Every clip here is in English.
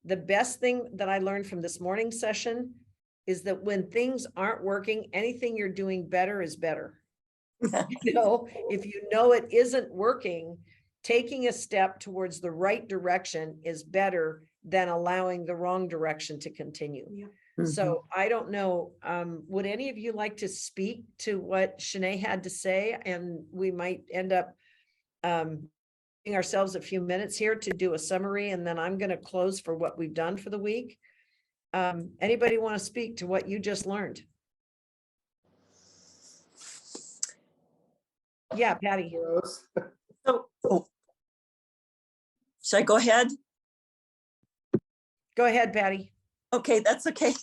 The best thing that I learned from this morning session is that when things aren't working, anything you're doing better is better. If you know it isn't working, taking a step towards the right direction is better than allowing the wrong direction to continue. Yeah. So I don't know, would any of you like to speak to what Shanae had to say? And we might end up giving ourselves a few minutes here to do a summary, and then I'm going to close for what we've done for the week. Anybody want to speak to what you just learned? Yeah, Patty. So, should I go ahead? Go ahead, Patty. Okay, that's okay.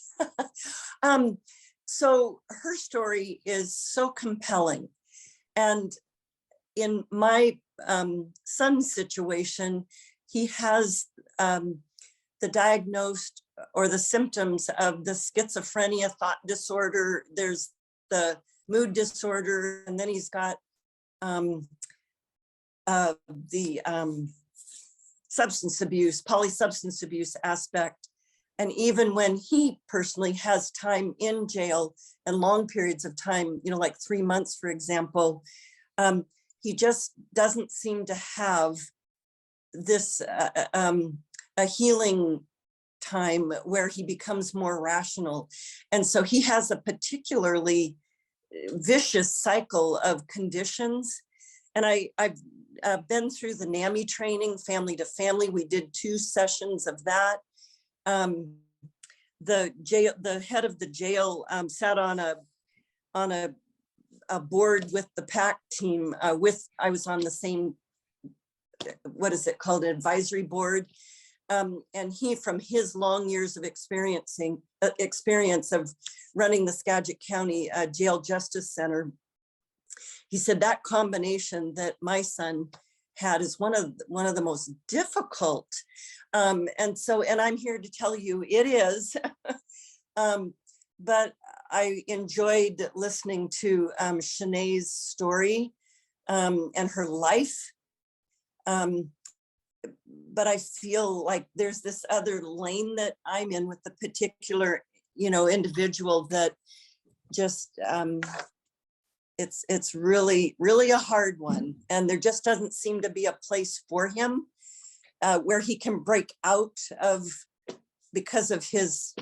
So her story is so compelling. And in my son's situation, he has the diagnosed or the symptoms of the schizophrenia, thought disorder. There's the mood disorder, and then he's got the substance abuse, polysubstance abuse aspect. And even when he personally has time in jail and long periods of time, like 3 months, for example, he just doesn't seem to have this a healing time where he becomes more rational. And so he has a particularly vicious cycle of conditions. And I've been through the NAMI training, family to family. We did 2 sessions of that. The head of the jail sat on a board with the PAC team. I was on the same, what is it called, an advisory board. And he, from his long years of experience of running the Skagit County Jail Justice Center, he said that combination that my son had is one of the most difficult. And I'm here to tell you it is. But I enjoyed listening to Shanae's story and her life. But I feel like there's this other lane that I'm in with the particular, individual that just, it's really, really a hard one. And there just doesn't seem to be a place for him where he can break out of because of his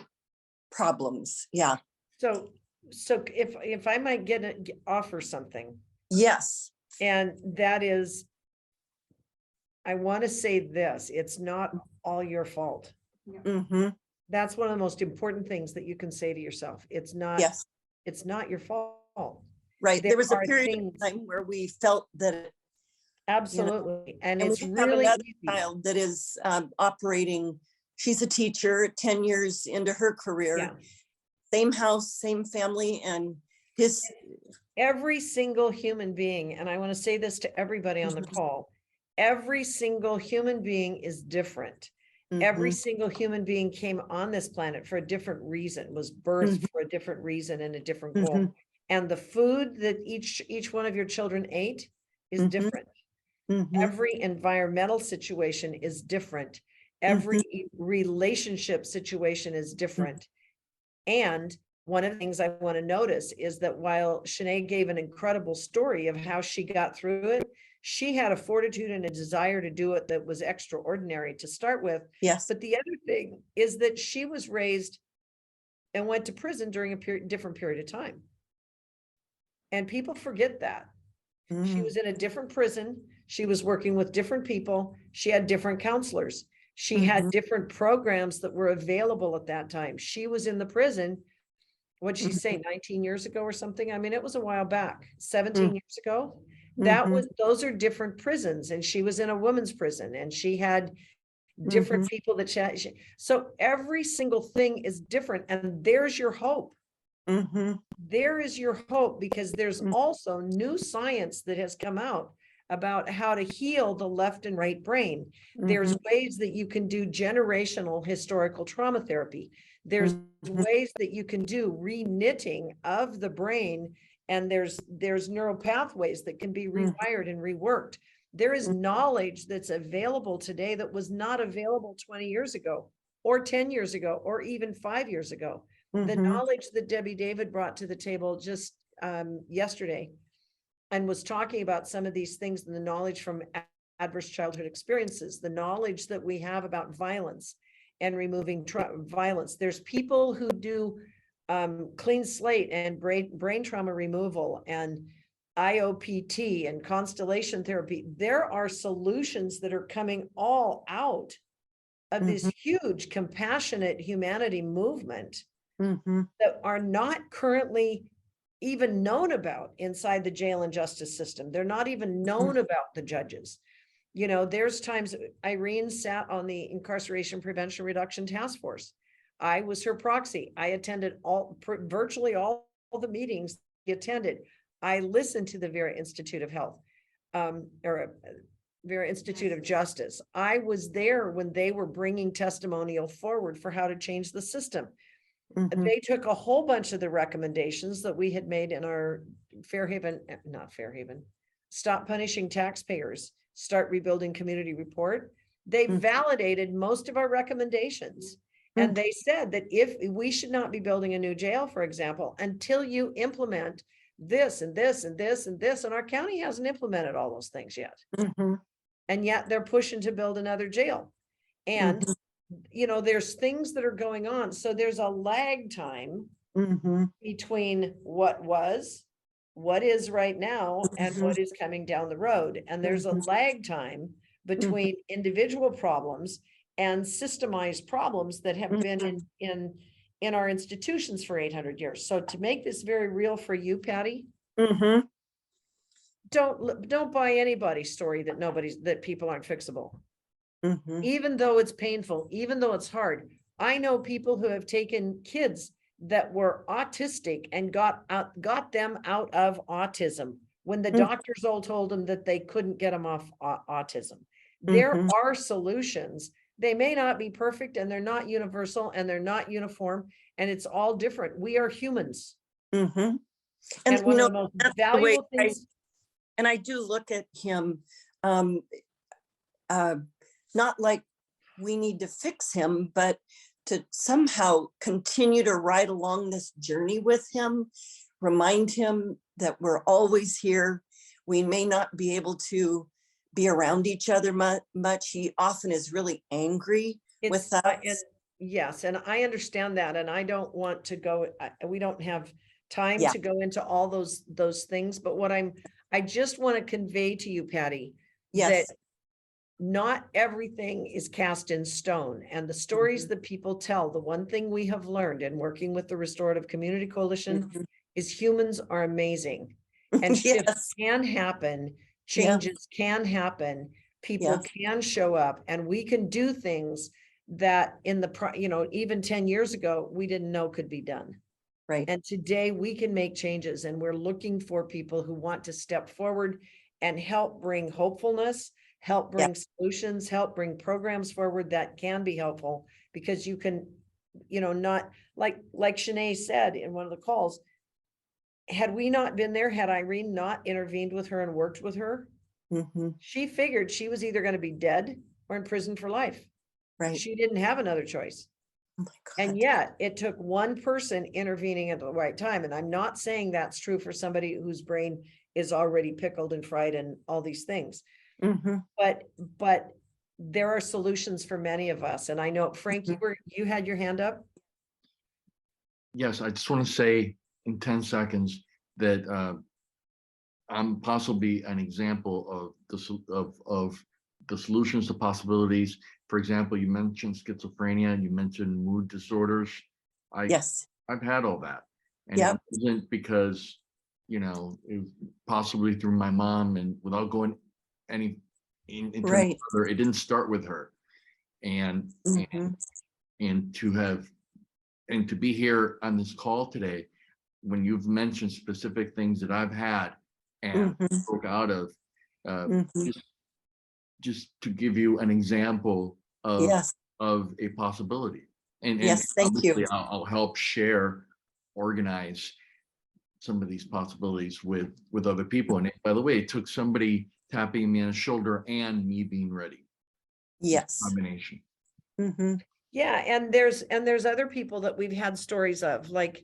problems. Yeah. So if I might offer something. Yes. And that is, I want to say this, it's not all your fault. Mm-hmm. That's one of the most important things that you can say to yourself. It's not, Yes. It's not your fault. Right. There was a period things, of time where we felt that. Absolutely. And it's we really have another easy. child that is operating. She's a teacher, 10 years into her career. Yeah. Same house, same family, and every single human being, and I want to say this to everybody on the call, every single human being is different. Every single human being came on this planet for a different reason, was birthed for a different reason and a different goal. And the food that each one of your children ate is different. Every environmental situation is different. Every relationship situation is different. And one of the things I want to notice is that while Shanae gave an incredible story of how she got through it, she had a fortitude and a desire to do it that was extraordinary to start with. Yes. But the other thing is that she was raised and went to prison during a different period of time. And people forget that. She was in a different prison. She was working with different people. She had different counselors. She had different programs that were available at that time. She was in the prison, what'd she say, 19 years ago or something? I mean, it was a while back, 17 years ago. Those are different prisons. And she was in a women's prison and she had different people that so every single thing is different. And there's your hope. There is your hope, because there's also new science that has come out about how to heal the left and right brain. There's ways that you can do generational historical trauma therapy. There's ways that you can do re-knitting of the brain, and there's neural pathways that can be rewired and reworked. There is knowledge that's available today that was not available 20 years ago. or 10 years ago, or even 5 years ago. The Mhm. knowledge that Debbie David brought to the table just yesterday and was talking about some of these things and the knowledge from adverse childhood experiences, the knowledge that we have about violence and removing violence. There's people who do clean slate and brain trauma removal and IOPT and constellation therapy. There are solutions that are coming all out of this Mhm. huge compassionate humanity movement Mhm. that are not currently even known about inside the jail and justice system. They're not even known about the judges. You know, there's times Irene sat on the Incarceration Prevention Reduction Task Force. I was her proxy. I attended virtually all the meetings he attended. I listened to the Vera Institute of Health, or Vera Institute of Justice. I was there when they were bringing testimonial forward for how to change the system. Mhm. They took a whole bunch of the recommendations that we had made in our Stop Punishing Taxpayers, Start Rebuilding Community report. They Mhm. validated most of our recommendations. And they said that if we should not be building a new jail, for example, until you implement this and this and this and this, and our county hasn't implemented all those things yet. Mhm. And yet they're pushing to build another jail. And Mhm. you know, there's things that are going on. So there's a lag time Mhm. between what was, what is right now, and Mhm. what is coming down the road. And there's a Mhm. lag time between individual problems and systemized problems that have been in our institutions for 800 years. So to make this very real for you, Patty, Mhm. don't buy anybody's story that people aren't fixable. Mhm. Even though it's painful, even though it's hard. I know people who have taken kids that were autistic and got them out of autism when the doctors all told them that they couldn't get them off autism. There Mhm. are solutions. They may not be perfect, and they're not universal, and they're not uniform, and it's all different. We are humans. Mhm. And And one of the most that's the way valuable things. I do look at him, um, uh, not like we need to fix him, but to somehow continue to ride along this journey with him, remind him that we're always here. We may not be able to be around each other much. He often is really angry with And us. yes, and I understand that, and I don't want to go, we don't have time Yeah. to go into all those things, but I just want to convey to you, Patty, that Yes. not everything is cast in stone, and the stories that people tell, the one thing we have learned in working with the Restorative Community Coalition Mhm. is humans are amazing, and shifts Yes. can happen, Yeah. changes can happen, people Yes. can show up, and we can do things that in the even 10 years ago we didn't know could be done. Right. And today we can make changes, and we're looking for people who want to step forward and help bring hopefulness, help Yeah. bring solutions, help bring programs forward that can be helpful, because you can, not like Shanae said in one of the calls, had we not been there, had Irene not intervened with her and worked with her, Mhm. she figured she was either going to be dead or in prison for life. Right. She didn't have another choice. Oh my And God. yet it took one person intervening at the right time. And I'm not saying that's true for somebody whose brain is already pickled and fried and all these things. Mhm. But there are solutions for many of us. And I know, Frank, Mhm. you had your hand up. Yes, I just want to say in 10 seconds that I'm possibly an example of the solutions to possibilities. For example, you mentioned schizophrenia and you mentioned mood disorders. Yes. I've had all that, and Yep. it wasn't because it possibly through my mom, and without going into Right. further, it didn't start with her, and Mhm. and to be here on this call today, when you've mentioned specific things that I've had and Mhm. spoke out of, Mhm. just to give you an example Yes. of a possibility. And Yes. Thank you. obviously I'll help share, organize some of these possibilities with other people. And by the way, it took somebody tapping me on the shoulder and me being ready. Yes. Combination. Mhm. Yeah, and there's other people that we've had stories of, like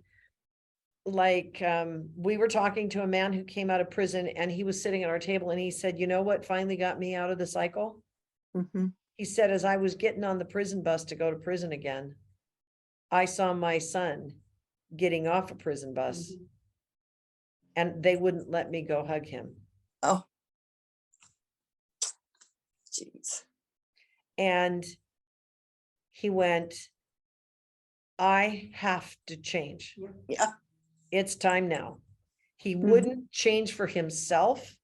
we were talking to a man who came out of prison, and he was sitting at our table, and he said, you know what finally got me out of the cycle? Mhm. He said, as I was getting on the prison bus to go to prison again, I saw my son getting off a prison bus, and they wouldn't let me go hug him. Oh. Jeez. And he went, I have to change. Yeah. It's time now. He Mhm. wouldn't change for himself,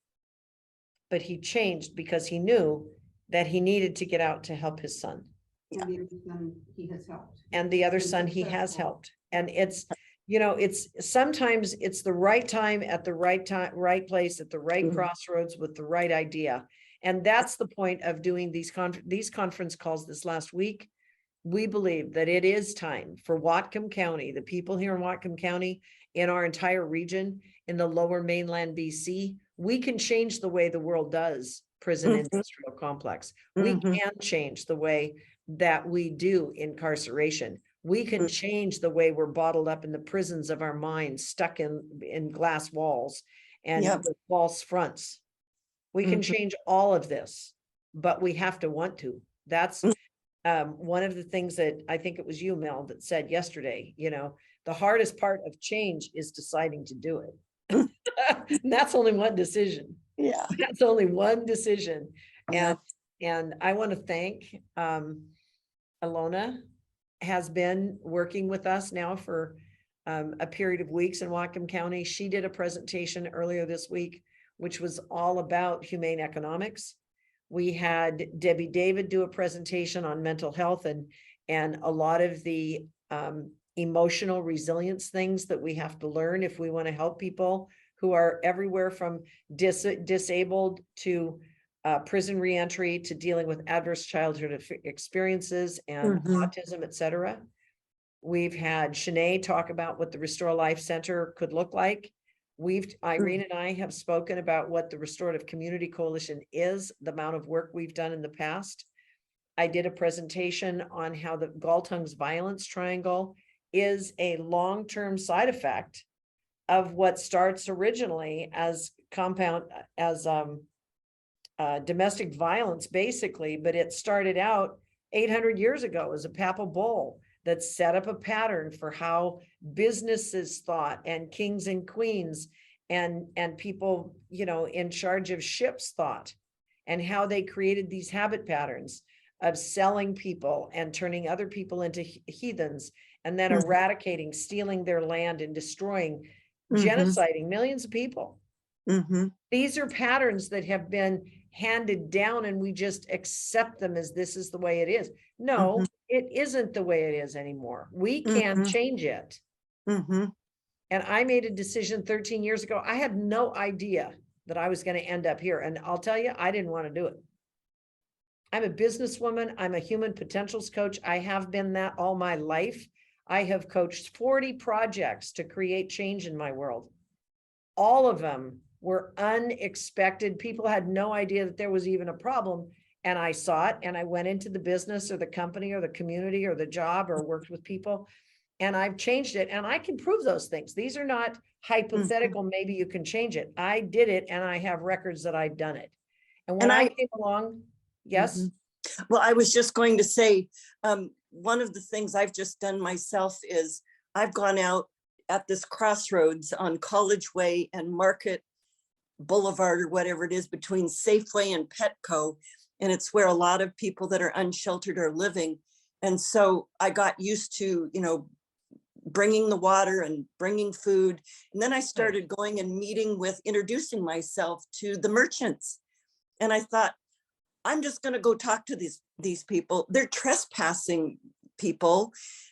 but he changed because he knew that he needed to get out to help his son. And the other son he has helped. And the other Been son he has successful. helped. And it's, it's sometimes it's the right time at the right time, right place at the right Mhm. crossroads with the right idea. And that's the point of doing these conference calls this last week. We believe that it is time for Whatcom County, the people here in Whatcom County, in our entire region, in the lower mainland BC, we can change the way the world does prison Mhm. industrial complex. We Mhm. can change the way that we do incarceration. We can change the way we're bottled up in the prisons of our minds, stuck in glass walls and Yep. with false fronts. We can Mhm. change all of this, but we have to want to. That's one of the things that I think it was you, Mel, that said yesterday, the hardest part of change is deciding to do it. And that's only one decision. Yeah. That's only one decision. Yeah. And I want to thank Alona has been working with us now for a period of weeks in Whatcom County. She did a presentation earlier this week, which was all about humane economics. We had Debbie David do a presentation on mental health and a lot of the emotional resilience things that we have to learn if we want to help people who are everywhere from disabled to prison reentry to dealing with adverse childhood experiences and Mhm. autism, etc. We've had Shanae talk about what the Restore Life Center could look like. Irene and I have spoken about what the Restorative Community Coalition is, the amount of work we've done in the past. I did a presentation on how the Galtung's violence triangle is a long-term side effect of what starts originally as domestic violence, basically, but it started out 800 years ago as a papal bull that set up a pattern for how businesses thought, and kings and queens and people, in charge of ships thought, and how they created these habit patterns of selling people and turning other people into heathens, and then Mhm. eradicating, stealing their land and destroying, Mhm. genociding millions of people. Mhm. These are patterns that have been handed down, and we just accept them as this is the way it is. No, Mhm. it isn't the way it is anymore. We can Mhm. change it. Mhm. And I made a decision 13 years ago. I had no idea that I was going to end up here. And I'll tell you, I didn't want to do it. I'm a businesswoman. I'm a human potentials coach. I have been that all my life. I have coached 40 projects to create change in my world. All of them were unexpected. People had no idea that there was even a problem. And I saw it, and I went into the business or the company or the community or the job or worked with people, and I've changed it. And I can prove those things. These are not hypothetical. Maybe you can change it. I did it, and I have records that I've done it. And when And I I- came along, yes. Mhm. Well, I was just going to say, one of the things I've just done myself is I've gone out at this crossroads on College Way and Market Boulevard, or whatever it is, between Safeway and Petco. And it's where a lot of people that are unsheltered are living. And so I got used to, bringing the water and bringing food. And then I started going and meeting with, introducing myself to the merchants. And I thought, I'm just going to go talk to these people. They're trespassing people.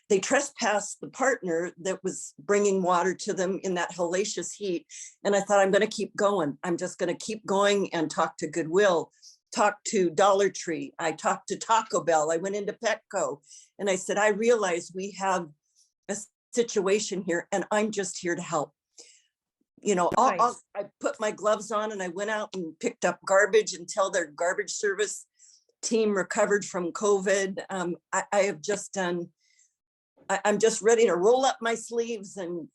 They trespassed the partner that was bringing water to them in that hellacious heat. And I thought, I'm going to keep going. I'm just going to keep going and talk to Goodwill, talk to Dollar Tree. I talked to Taco Bell. I went into Petco, and I said, I realize we have a situation here, and I'm just here to help. I put my gloves on and I went out and picked up garbage until their garbage service team recovered from COVID. I have just done, I'm just ready to roll up my sleeves and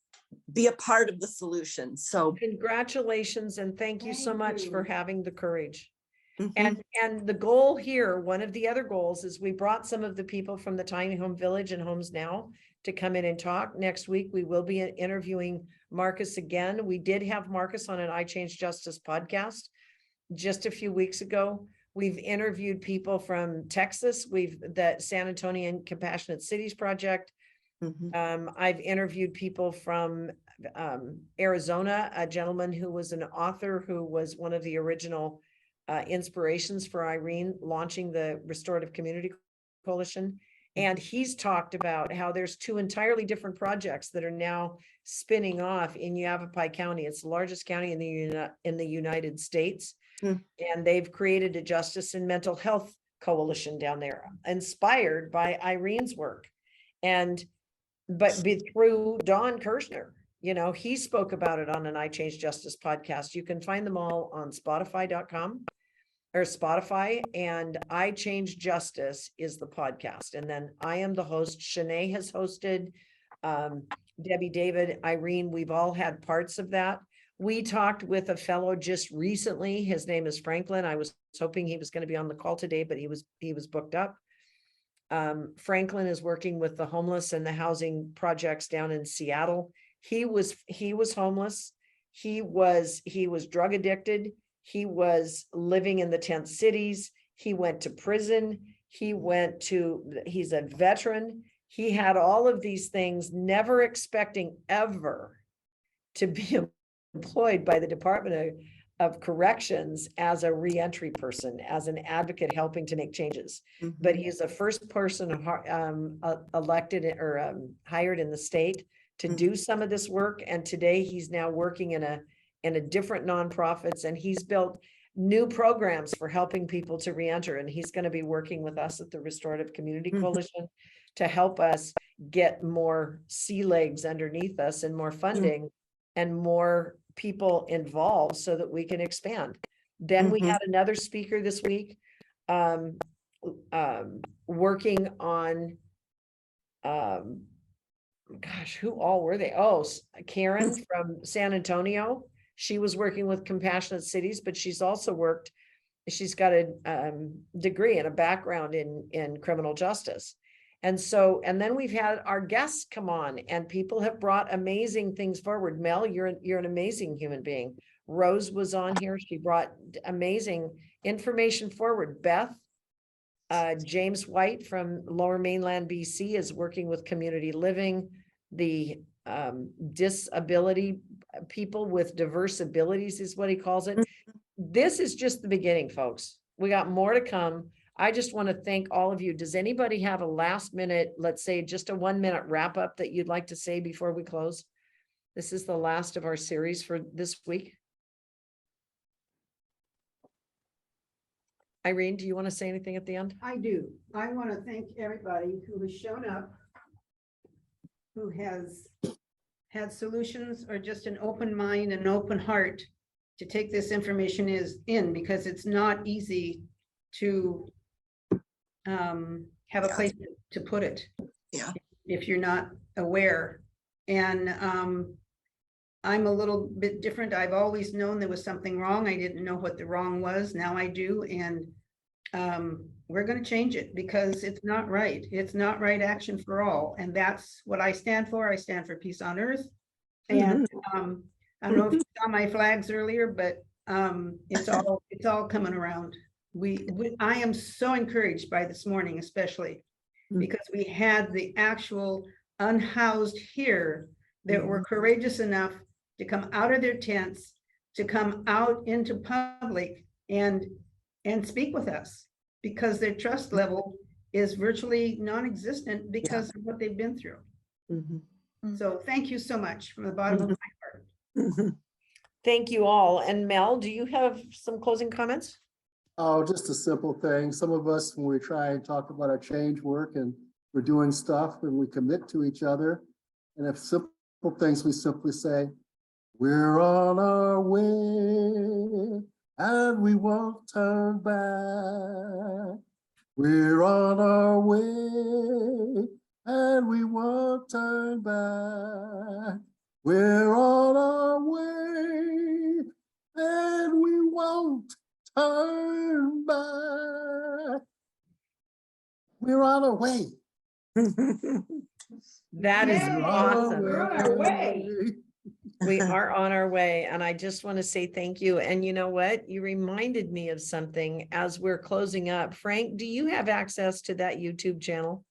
be a part of the solution. So Congratulations and thank you so Thank much for you. having the courage. mhm, And the goal here, one of the other goals is we brought some of the people from the Tiny Home Village and Homes Now to come in and talk. Next week, we will be interviewing Marcus again. We did have Marcus on an I Change Justice podcast just a few weeks ago. We've interviewed people from Texas. The San Antonio Compassionate Cities Project. mhm, I've interviewed people from Arizona, a gentleman who was an author who was one of the original inspirations for Irene launching the Restorative Community Coalition. And he's talked about how there's two entirely different projects that are now spinning off in Yavapai County. It's the largest county in the United States. Hmm. And they've created a justice and mental health coalition down there, inspired by Irene's work. But through Don Kirshner, he spoke about it on an I Change Justice podcast. You can find them all on Spotify.com or Spotify, and I Change Justice is the podcast. And then I am the host. Shanae has hosted, Debbie, David, Irene, we've all had parts of that. We talked with a fellow just recently. His name is Franklin. I was hoping he was going to be on the call today, but he was booked up. Franklin is working with the homeless and the housing projects down in Seattle. He was homeless. He was drug addicted. He was living in the tent cities. He went to prison. He's a veteran. He had all of these things, never expecting ever to be employed by the Department of Corrections as a reentry person, as an advocate helping to make changes. mhm. But he is the first person elected or hired in the state to do some of this work. And today he's now working in a different nonprofits, and he's built new programs for helping people to reenter. And he's going to be working with us at the Restorative Community Mhm. Coalition to help us get more sea legs underneath us and more funding and more people involved so that we can expand. Then we Mhm. had another speaker this week working on who all were they? Karen from San Antonio. She was working with Compassionate Cities, but she's got a degree and a background in criminal justice. And then we've had our guests come on, and people have brought amazing things forward. Mel, you're an amazing human being. Rose was on here. She brought amazing information forward. Beth, James White from Lower Mainland, BC is working with community living, the disability people with diverse abilities is what he calls it. This is just the beginning, folks. We got more to come. I just want to thank all of you. Does anybody have a last minute, let's say just a 1 minute wrap up that you'd like to say before we close? This is the last of our series for this week. Irene, do you want to say anything at the end? I do. I want to thank everybody who has shown up, who has had solutions or just an open mind and an open heart to take this information in, because it's not easy to have a place to put it. Yeah. If you're not aware. And I'm a little bit different. I've always known there was something wrong. I didn't know what the wrong was. Now I do. And we're going to change it, because it's not right. It's not right action for all. And that's what I stand for. I stand for peace on earth. And I don't know if you saw my flags earlier, but it's all coming around. I am so encouraged by this morning, especially because we had the actual unhoused here that were courageous enough to come out of their tents, to come out into public and speak with us, because their trust level is virtually non-existent because of what they've been through. So thank you so much from the bottom of my heart. Thank you all. And Mel, do you have some closing comments? Oh, just a simple thing. Some of us, when we try and talk about our change work and we're doing stuff and we commit to each other, and if simple things, we simply say, we're on our way and we won't turn back. We're on our way and we won't turn back. We're on our way and we won't turn back. We're on our way. That is We're on our awesome. We're on our way. We are on our way, and I just want to say thank you. And you know what? You reminded me of something as we're closing up. Frank, do you have access to that YouTube channel?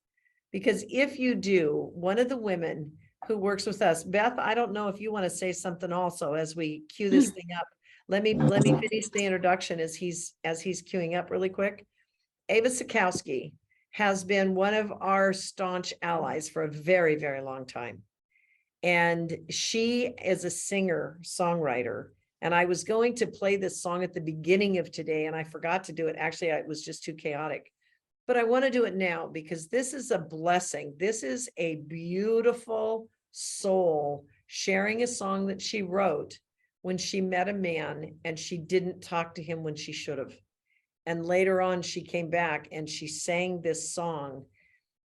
Because if you do, one of the women who works with us, Beth, I don't know if you want to say something also as we cue this thing up. Let me finish the introduction as he's queuing up really quick. Ava Sikowski has been one of our staunch allies for a very, very long time. And she is a singer, songwriter. And I was going to play this song at the beginning of today, and I forgot to do it. Actually, it was just too chaotic. But I want to do it now because this is a blessing. This is a beautiful soul sharing a song that she wrote when she met a man and she didn't talk to him when she should have. And later on, she came back and she sang this song,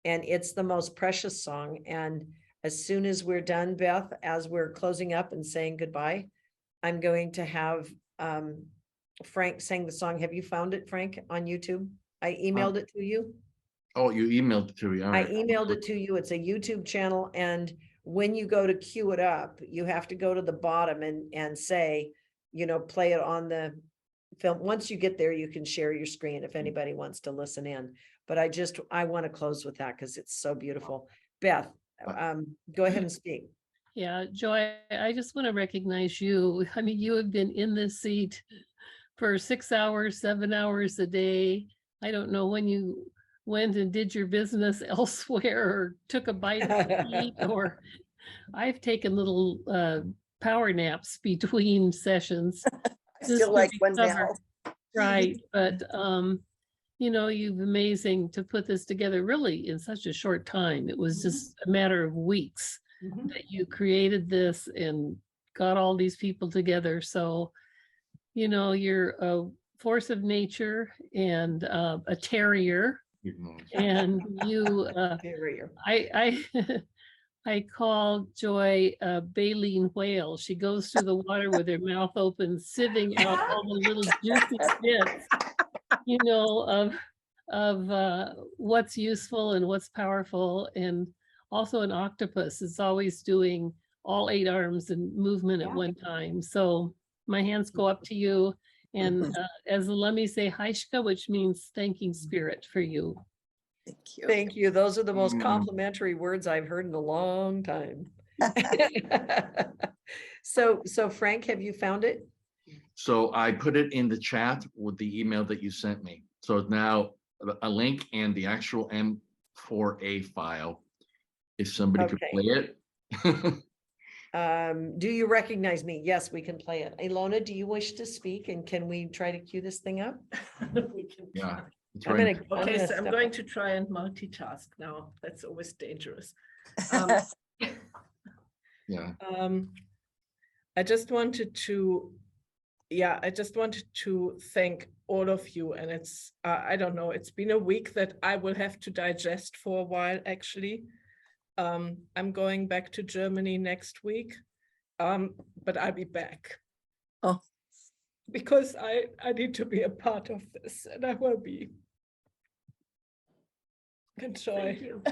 and it's the most precious song. And as soon as we're done, Beth, as we're closing up and saying goodbye, I'm going to have Frank sing the song. Have you found it, Frank, on YouTube? I emailed it to you. Oh, you emailed it to me. All I right. emailed it to you. It's a YouTube channel. And when you go to queue it up, you have to go to the bottom and say, play it on the film. Once you get there, you can share your screen if anybody wants to listen in. But I want to close with that because it's so beautiful. Beth, go ahead and speak. Yeah, Joy, I just want to recognize you. I mean, you have been in this seat for 6 hours, 7 hours a day. I don't know when you went and did your business elsewhere or took a bite to eat, or I've taken little power naps between sessions. I just feel to like one recover. now. Right, but you've amazing to put this together really in such a short time. It was just a matter of weeks that you created this and got all these people together. So, you're a force of nature and a terrier. And you, I call Joy a baleen whale. She goes through the water with her mouth open, sieving out all the little juicy bits, of what's useful and what's powerful. And also an octopus is always doing all 8 arms and movement at one time. So my hands go up to you. And as the Lummi say, Haishka, which means thanking spirit for you. Thank you. Thank you. Those are the most complimentary words I've heard in a long time. So Frank, have you found it? So I put it in the chat with the email that you sent me. So it's now a link and the actual M4A file. If somebody could play it. Do you recognize me? Yes, we can play it. Ilona, do you wish to speak, and can we try to cue this thing up? We can Yeah. try. It's I'm right. gonna Okay, so step I'm up. going to try and multitask now. That's always dangerous. Yeah. I just wanted to thank all of you. And it's, I don't know, it's been a week that I will have to digest for a while, actually. I'm going back to Germany next week, but I'll be back. Oh. Because I need to be a part of this, and I will be. Enjoy. Thank you.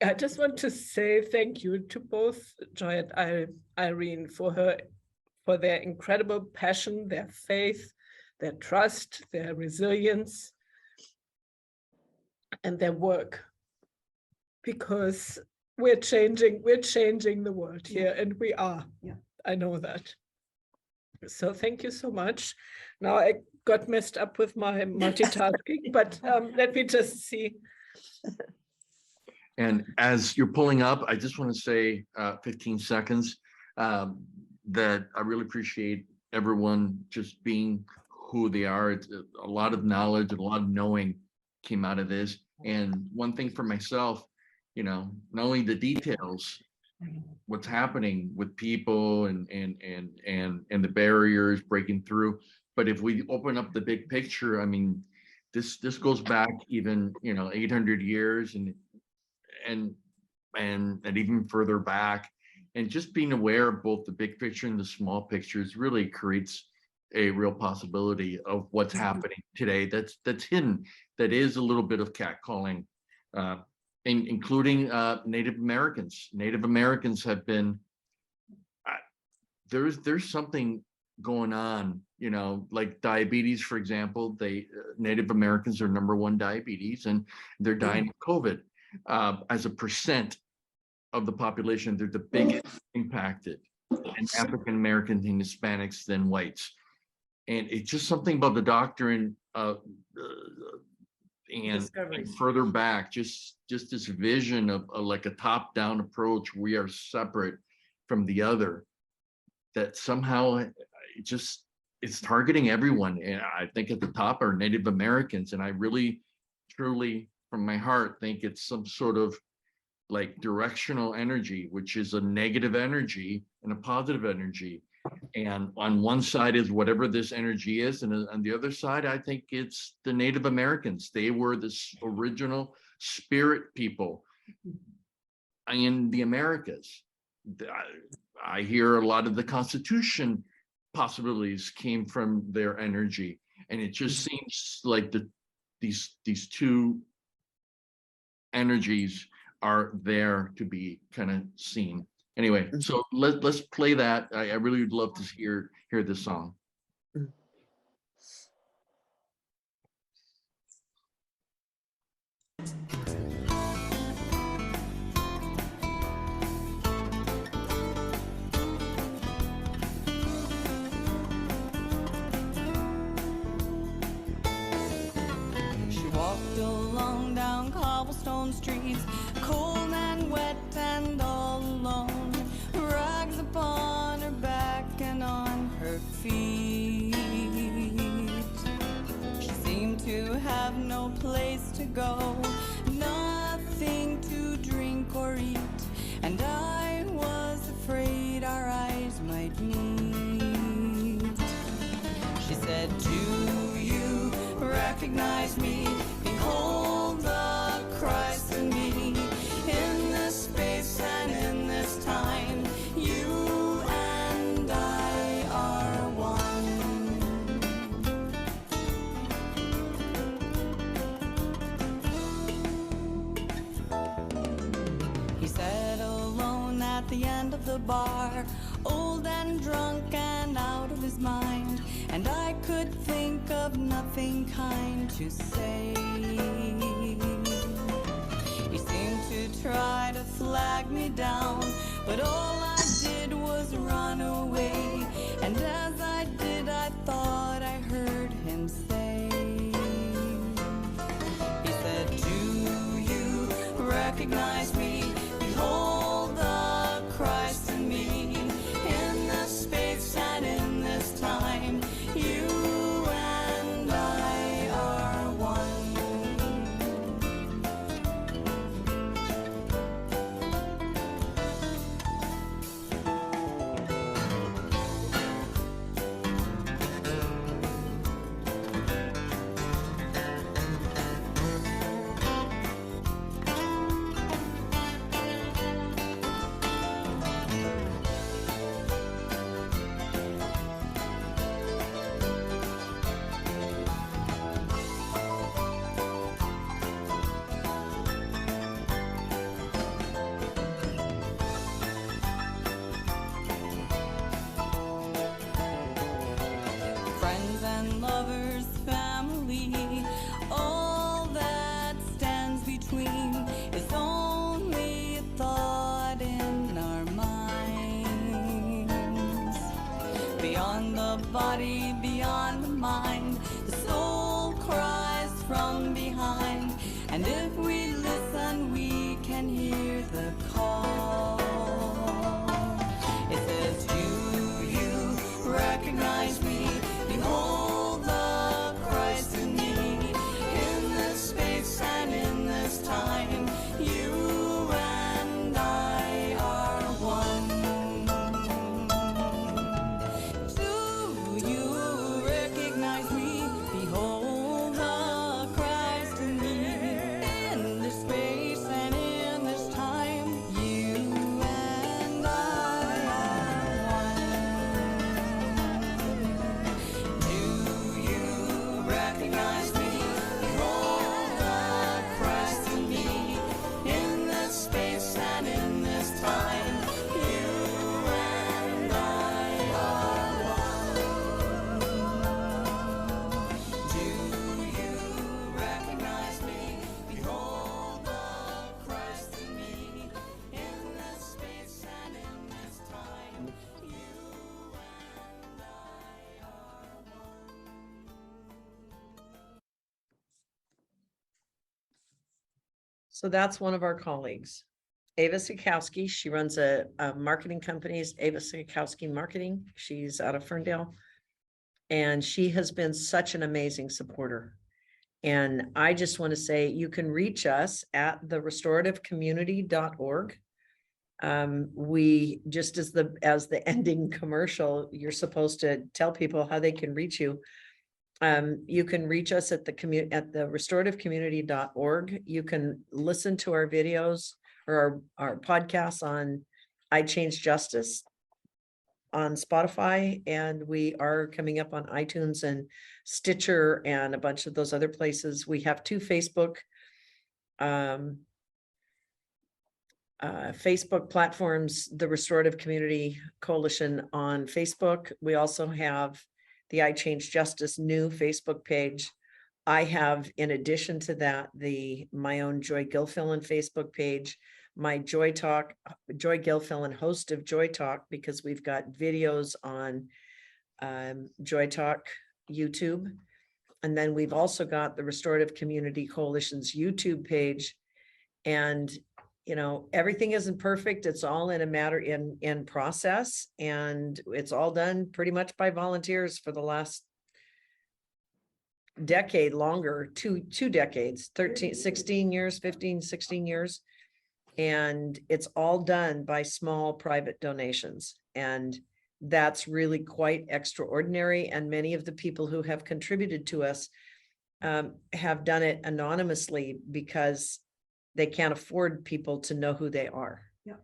I just want to say thank you to both Joy and Irene for their incredible passion, their faith, their trust, their resilience, and their work. Because we're changing the world here, and we are. Yeah. I know that. So thank you so much. Now I got messed up with my multitasking, but let me just see. And as you're pulling up, I just want to say 15 seconds that I really appreciate everyone just being who they are. It's a lot of knowledge and a lot of knowing came out of this. And one thing for myself, not only the details, what's happening with people and the barriers breaking through. But if we open up the big picture, I mean, this goes back even, 800 years and and even further back. And just being aware of both the big picture and the small pictures really creates a real possibility of what's happening today that's hidden, that is a little bit of catcalling, including Native Americans. Native Americans have been, there's something going on, like diabetes, for example. Native Americans are #1 diabetes, and they're dying of COVID. As a percent of the population, they're the biggest impacted, and African Americans and Hispanics than whites. And it's just something about the doctrine and Discoveries. further back, just this vision of like a top-down approach. We are separate from the other, that somehow it's targeting everyone. And I think at the top are Native Americans. And I really, truly, from my heart, think it's some sort of like directional energy, which is a negative energy and a positive energy. And on one side is whatever this energy is, and on the other side, I think it's the Native Americans. They were this original spirit people in the Americas. I hear a lot of the Constitution possibilities came from their energy, and it just seems like these two energies are there to be kind of seen. Anyway, so let's play that. I really would love to hear this song. She walked along down cobblestone streets, cold and wet and all alone, rags upon her back and on her feet. She seemed to have no place to go, nothing to drink or eat, and I was afraid our eyes might meet. She said, "Do you recognize me? Behold the Christ in me. In this space and in this time, you and I are one." He sat alone at the end of the bar, old and drunk and out of his mind, and I could think of nothing kind to say. He seemed to try to flag me down, but all I did was run away, and as I did, I thought I heard him say, he said, "Do you recognize me? Behold the Christ in me. In this space and in this time, you and I are one." Friends and lovers, family, all that stands between is only a thought in our minds. Beyond the body, beyond the mind, the soul cries from behind, and if we listen, we can hear the call. It says, "Do you recognize me? Behold the Christ in me. In this space and in this time, you and I are So that's one of our colleagues. Ava Sikowski, she runs a marketing company, Ava Sikowski Marketing. She's out of Ferndale. And she has been such an amazing supporter. And I just want to say you can reach us at therestorativecommunity.org. We just as the ending commercial, you're supposed to tell people how they can reach you. You can reach us at the restorativecommunity.org. You can listen to our videos or our podcasts on I Change Justice on Spotify, and we are coming up on iTunes and Stitcher and a bunch of those other places. We have 2 Facebook platforms, the Restorative Community Coalition on Facebook. We also have the I Change Justice new Facebook page. I have, in addition to that, my own Joy Gilfillan Facebook page, my Joy Gilfillan, host of Joy Talk, because we've got videos on Joy Talk YouTube. And then we've also got the Restorative Community Coalition's YouTube page. And, you know, everything isn't perfect. It's all in a matter in process. And it's all done pretty much by volunteers for the last decade, longer, two decades, 16 years. And it's all done by small private donations. And that's really quite extraordinary. And many of the people who have contributed to us have done it anonymously because they can't afford people to know who they are. Yeah.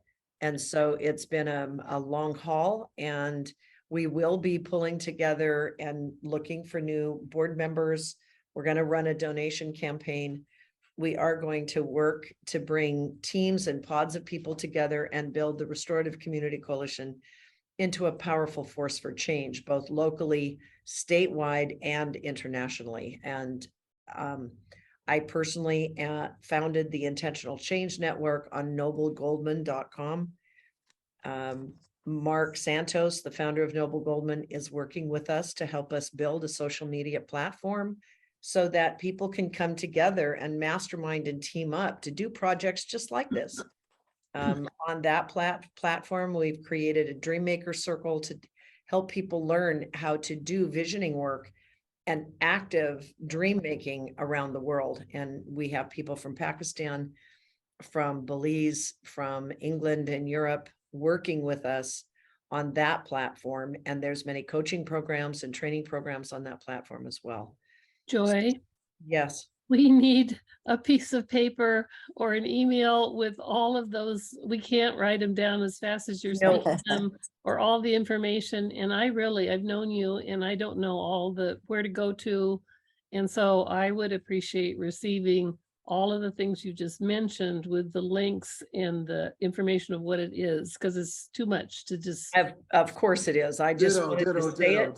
And so it's been a long haul, and we will be pulling together and looking for new board members. We're going to run a donation campaign. We are going to work to bring teams and pods of people together and build the Restorative Community Coalition into a powerful force for change, both locally, statewide, and internationally. And I personally founded the Intentional Change Network on noblegoldman.com. Mark Santos, the founder of Noble Goldman, is working with us to help us build a social media platform so that people can come together and mastermind and team up to do projects just like this. On that platform, we've created a Dreammaker Circle to help people learn how to do visioning work and active dream making around the world. And we have people from Pakistan, from Belize, from England and Europe working with us on that platform. And there's many coaching programs and training programs on that platform as well. Joy, Yes. we need a piece of paper or an email with all of those. We can't write them down as fast as you're No. speaking them, or all the information. And I've known you, and I don't know where to go to. And so I would appreciate receiving all of the things you just mentioned with the links and the information of what it is, because it's too much to just. Of course it is. I just wanted to say it.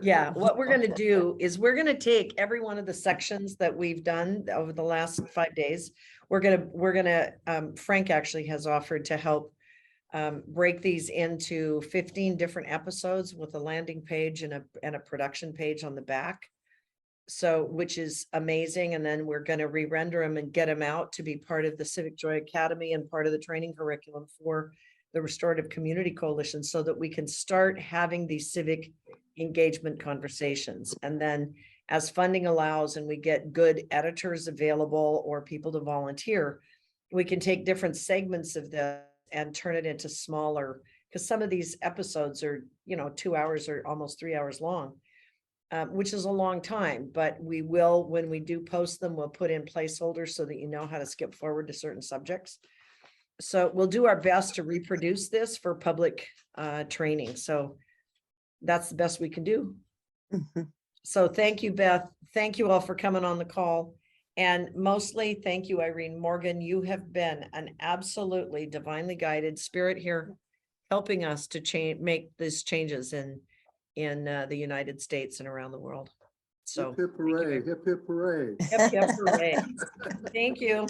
Yeah, what we're going to do is we're going to take every one of the sections that we've done over the last 5 days. We're going to Frank actually has offered to help break these into 15 different episodes with a landing page and a production page on the back. So, which is amazing. And then we're going to re-render them and get them out to be part of the Civic Joy Academy and part of the training curriculum for the Restorative Community Coalition, so that we can start having these civic engagement conversations. And then as funding allows and we get good editors available or people to volunteer, we can take different segments of this and turn it into smaller, because some of these episodes are, 2 hours or almost 3 hours long. Which is a long time, but we will, when we do post them, we'll put in placeholders so that you know how to skip forward to certain subjects. So we'll do our best to reproduce this for public training. So that's the best we can do. So thank you, Beth. Thank you all for coming on the call. And mostly thank you, Irene Morgan. You have been an absolutely divinely guided spirit here, helping us to make these changes in the United States and around the world. So Hip, hip, hooray, hip, hip, hooray. Hip, hip, hooray. Thank you.